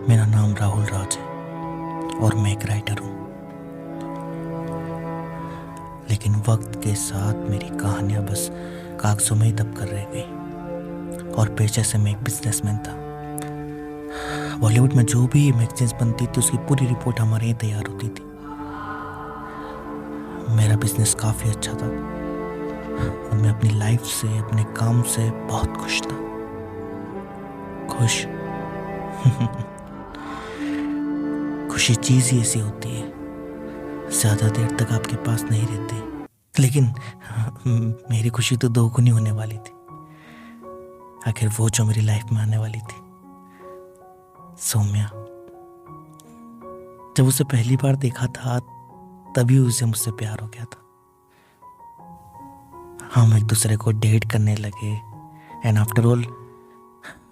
मेरा नाम राहुल राज है और मैं एक राइटर हूँ। लेकिन वक्त के साथ मेरी कहानियाँ बस कागजों में ही दब कर रह गई और पेशे से मैं एक बिजनेसमैन था। बॉलीवुड में जो भी मैगजीन्स बनती थी उसकी पूरी रिपोर्ट हमारे यहाँ तैयार होती थी। मेरा बिजनेस काफ़ी अच्छा था और मैं अपनी लाइफ से, अपने काम से बहुत खुश था। खुश खुशी चीज़ ही ऐसी होती है, ज़्यादा देर तक आपके पास नहीं रहती। लेकिन मेरी खुशी तो दोगुनी होने वाली थी आखिर वो जो मेरी लाइफ में आने वाली थी, सौम्या। जब उसे पहली बार देखा था तभी उसे मुझसे प्यार हो गया था। हम एक दूसरे को डेट करने लगे एंड आफ्टर ऑल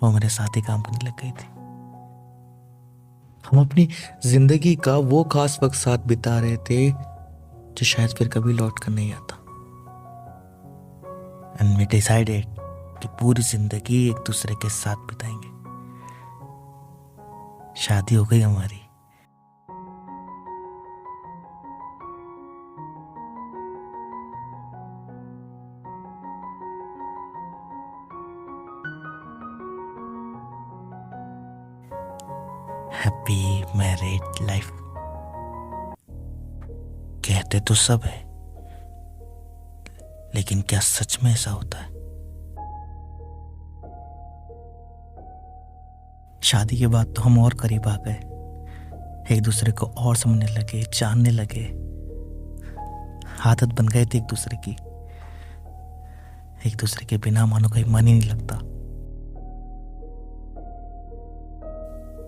वो मेरे साथ ही काम करने लग गई थी। हम अपनी जिंदगी का वो खास वक्त साथ बिता रहे थे जो शायद फिर कभी लौट कर नहीं आता। एंड वी डिसाइडेड कि पूरी जिंदगी एक दूसरे के साथ बिताएंगे। शादी हो गई हमारी। हैप्पी मैरिड लाइफ कहते तो सब है, लेकिन क्या सच में ऐसा होता है? शादी के बाद तो हम और करीब आ गए, एक दूसरे को और समझने लगे, जानने लगे। आदत बन गए थे एक दूसरे की। एक दूसरे के बिना मानो कहीं मन ही नहीं लगता।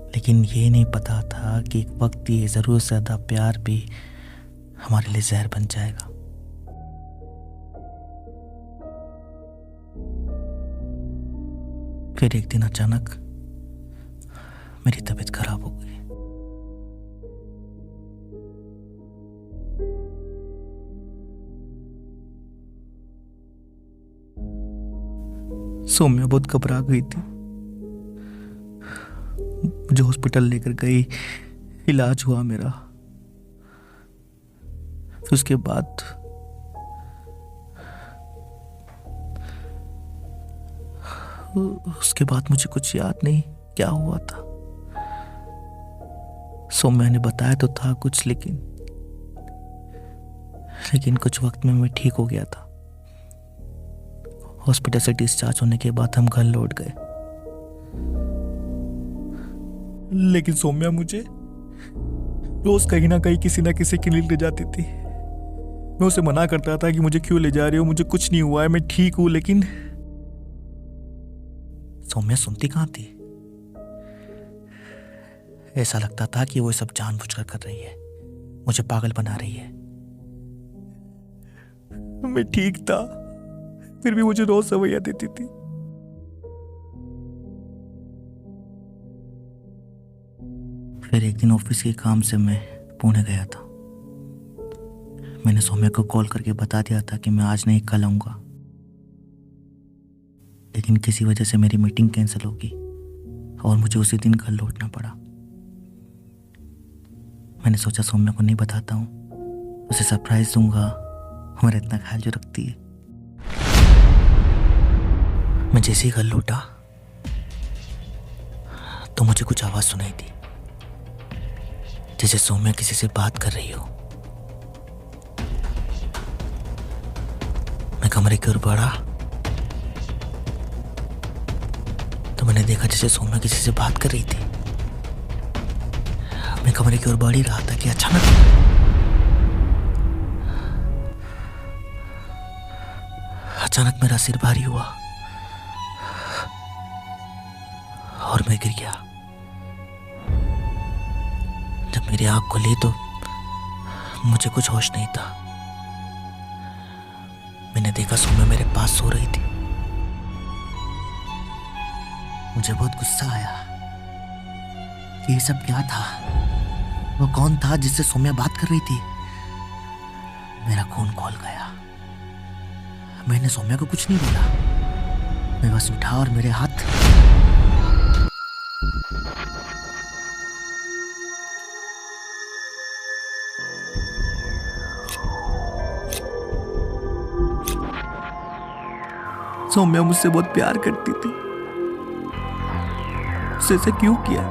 लेकिन ये नहीं पता था कि एक वक्त ये ज़रूरत से ज़्यादा प्यार भी हमारे लिए जहर बन जाएगा। फिर एक दिन अचानक मेरी तबीयत खराब हो गई। सौम्या बहुत घबरा गई थी। मुझे हॉस्पिटल लेकर गई, इलाज हुआ मेरा। फिर उसके बाद मुझे कुछ याद नहीं क्या हुआ था। सौम्या ने बताया तो था कुछ, लेकिन कुछ वक्त में मैं ठीक हो गया था। हॉस्पिटल से डिस्चार्ज होने के बाद हम घर लौट गए। लेकिन सौम्या मुझे रोज कहीं ना कहीं किसी ना किसी क्लिनिक ले जाती थी। मैं उसे मना करता था कि मुझे क्यों ले जा रही हो, मुझे कुछ नहीं हुआ है, मैं ठीक हूं। लेकिन सौम्या सुनती कहां थी। ऐसा लगता था कि वो सब जानबूझकर कर रही है, मुझे पागल बना रही है। मैं ठीक था, फिर भी मुझे रोज सवैया देती थी। फिर एक दिन ऑफिस के काम से मैं पुणे गया था। मैंने सौम्या को कॉल करके बता दिया था कि मैं आज नहीं कल आऊंगा, लेकिन किसी वजह से मेरी मीटिंग कैंसिल होगी और मुझे उसी दिन घर लौटना पड़ा। मैंने सोचा सौम्या को नहीं बताता हूँ, उसे सरप्राइज दूंगा, हमारा इतना ख्याल जो रखती है। मैं जैसे ही घर लौटा तो मुझे कुछ आवाज सुनाई दी, जैसे सौम्या किसी से बात कर रही हो। मैं कमरे की ओर बढ़ा तो मैंने देखा जैसे सौम्या किसी से बात कर रही थी। मैं कमरे की ओर बढ़ ही रहा था कि अचानक मेरा सिर भारी हुआ और मैं गिर गया। मेरी आँख खुली तो मुझे कुछ होश नहीं था। मैंने देखा सौम्या मेरे पास सो रही थी। मुझे बहुत गुस्सा आया कि ये सब क्या था। वो कौन था जिससे सौम्या बात कर रही थी? मेरा खून खौल गया। मैंने सौम्या को कुछ नहीं बोला। मैं बस उठा और मेरे हाथ सौम्या मुझसे बहुत प्यार करती थी। उससे ऐसा क्यों किया?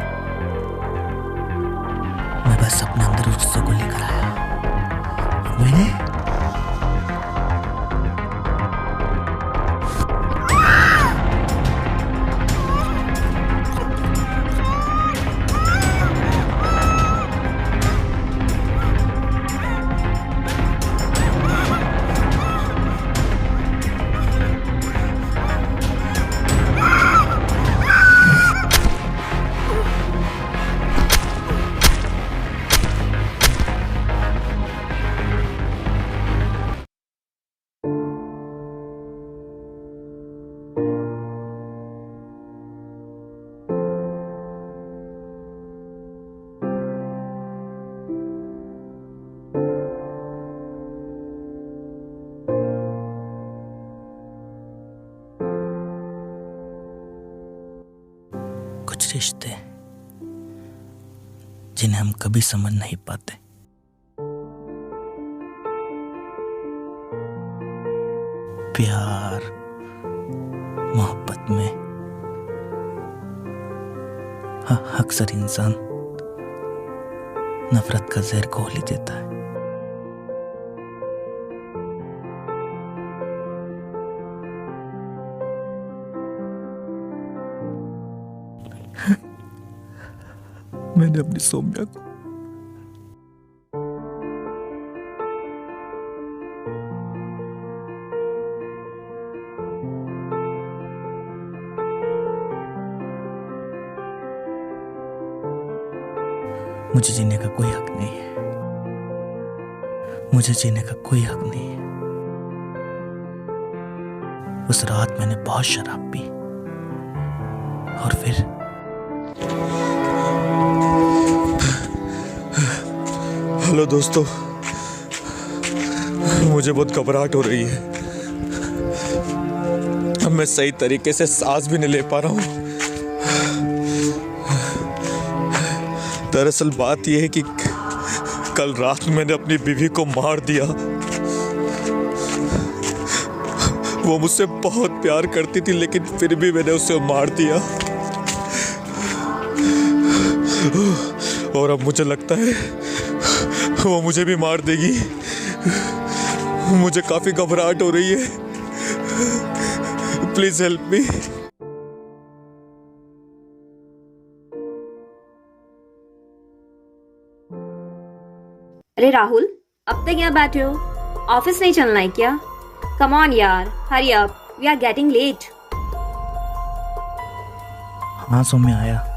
मैं बस अपने अंदर उस गुस्से को लेकर आया। मैंने कुछ रिश्ते जिन्हें हम कभी समझ नहीं पाते। प्यार मोहब्बत में अक्सर इंसान नफरत का जहर घोल ही देता है। मैंने अपनी सौम्या को मुझे जीने का कोई हक नहीं है। मुझे जीने का कोई हक नहीं है। उस रात मैंने बहुत शराब पी और फिर हेलो दोस्तों, मुझे बहुत घबराहट हो रही है। अब मैं सही तरीके से सांस भी नहीं ले पा रहा हूँ। दरअसल बात यह है कि कल रात मैंने अपनी बीवी को मार दिया। वो मुझसे बहुत प्यार करती थी, लेकिन फिर भी मैंने उसे मार दिया। और अब मुझे लगता है वो मुझे भी मार देगी। मुझे काफी घबराहट हो रही है। Please help me. अरे राहुल, अब तक यहाँ बैठे हो? ऑफिस नहीं चलना है क्या? कम ऑन यार, hurry up, we are getting late. हाँ सौम्या आया।